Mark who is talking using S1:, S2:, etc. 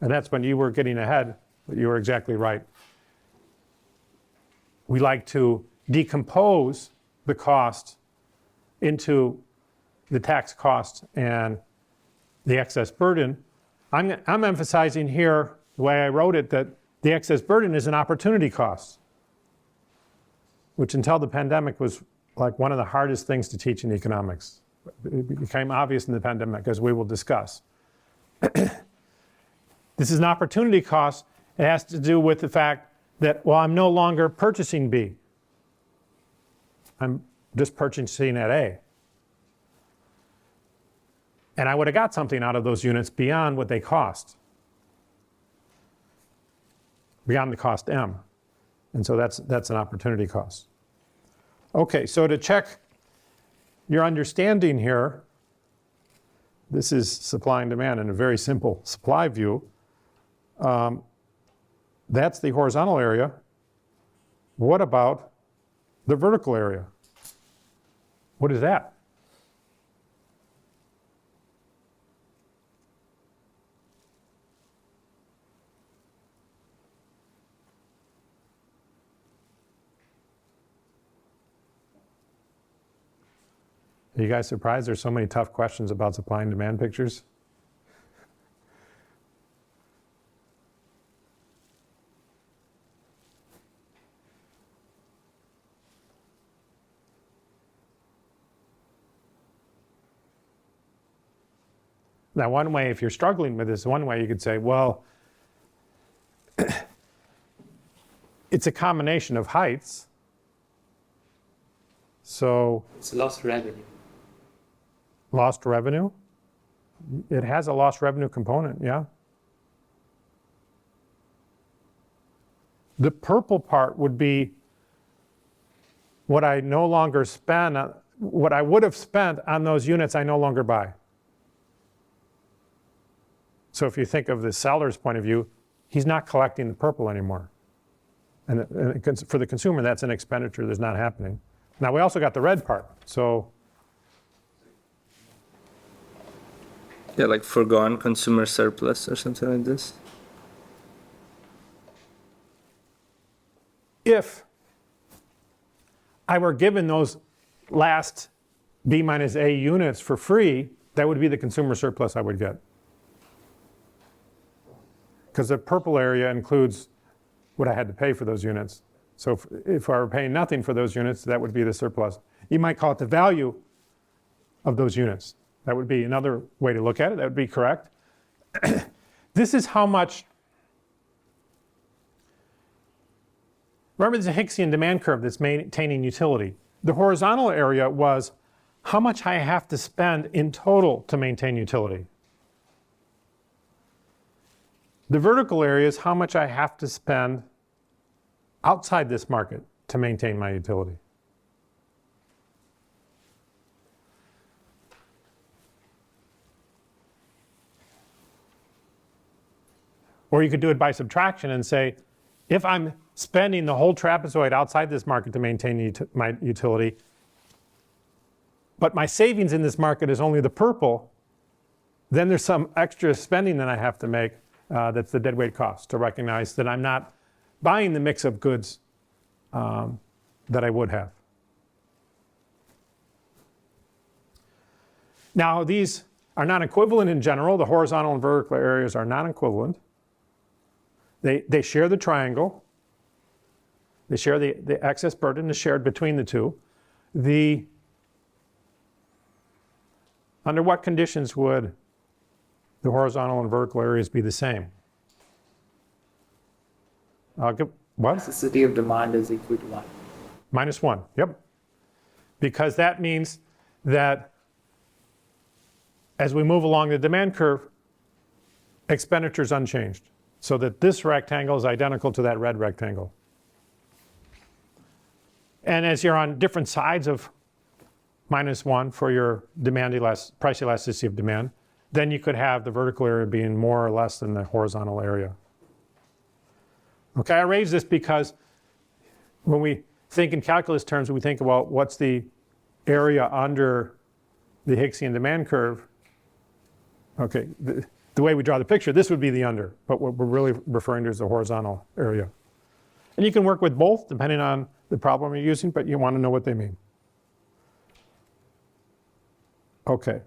S1: And that's when you were getting ahead, but you were exactly right. We like to decompose the cost into the tax cost and the excess burden. I'm emphasizing here, the way I wrote it, that the excess burden is an opportunity cost, which until the pandemic was like one of the hardest things to teach in economics. It became obvious in the pandemic, as we will discuss. This is an opportunity cost. It has to do with the fact that, well, I'm no longer purchasing B. I'm just purchasing at A. And I would have got something out of those units beyond what they cost, beyond the cost M. And so that's an opportunity cost. Okay, so to check your understanding here, this is supply and demand in a very simple supply view. That's the horizontal area. What about the vertical area? What is that? Are you guys surprised there's so many tough questions about supply and demand pictures? Now, one way, if you're struggling with this, one way you could say, well, it's a combination of heights. So
S2: it's lost revenue.
S1: Lost revenue? It has a lost revenue component, yeah. The purple part would be what I no longer spend, what I would have spent on those units I no longer buy. So if you think of the seller's point of view, he's not collecting the purple anymore. And for the consumer, that's an expenditure that's not happening. Now, we also got the red part, so.
S3: Yeah, like foregone consumer surplus or something like this.
S1: If I were given those last B minus A units for free, that would be the consumer surplus I would get. Because the purple area includes what I had to pay for those units. So if I were paying nothing for those units, that would be the surplus. You might call it the value of those units. That would be another way to look at it. That would be correct. This is how much. Remember, there's a Hicksian demand curve that's maintaining utility. The horizontal area was how much I have to spend in total to maintain utility. The vertical area is how much I have to spend outside this market to maintain my utility. Or you could do it by subtraction and say, if I'm spending the whole trapezoid outside this market to maintain my utility, but my savings in this market is only the purple, then there's some extra spending that I have to make. That's the deadweight cost, to recognize that I'm not buying the mix of goods that I would have. Now, these are not equivalent in general. The horizontal and vertical areas are not equivalent. They share the triangle. They share the excess burden is shared between the two. Under what conditions would the horizontal and vertical areas be the same? What?
S2: Elasticity of demand is equal to 1.
S1: -1, yep. Because that means that as we move along the demand curve, expenditure is unchanged. So that this rectangle is identical to that red rectangle. And as you're on different sides of -1 for your price elasticity of demand, then you could have the vertical area being more or less than the horizontal area. Okay, I raise this because when we think in calculus terms, we think about what's the area under the Hicksian demand curve. Okay, the way we draw the picture, this would be the under, but what we're really referring to is the horizontal area. And you can work with both depending on the problem you're using, but you want to know what they mean. Okay.